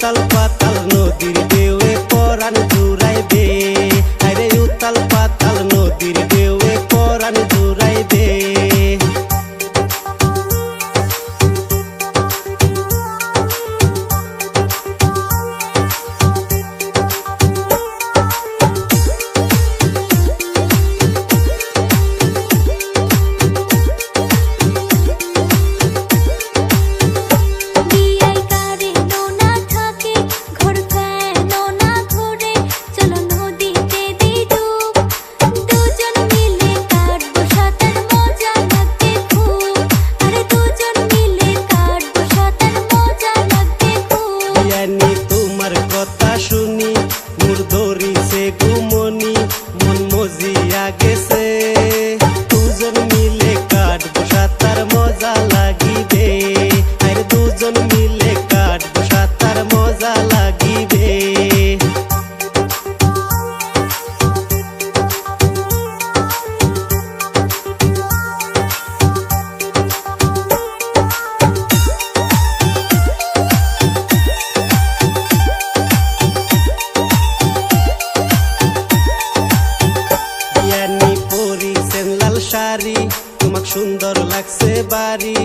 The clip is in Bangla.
উতাল পাতাল নদীর ঢেউয়ে পরাণ জুড়াইবে, আরে উতাল পাতাল নদীর ঢেউয়ে পরাণ জুড়াইবে। তোমার কথা শুনি মোর ধরিছে ঘুমনি, মন মজিয়া গেছে। দুজন মিলে কাটবো সাঁতার মজা লাগিবে, আর দুজন মিলে কাটবো সাঁতার মজা লাগিবে। শাড়ি তোমাক সুন্দর লাগছে বাড়ি,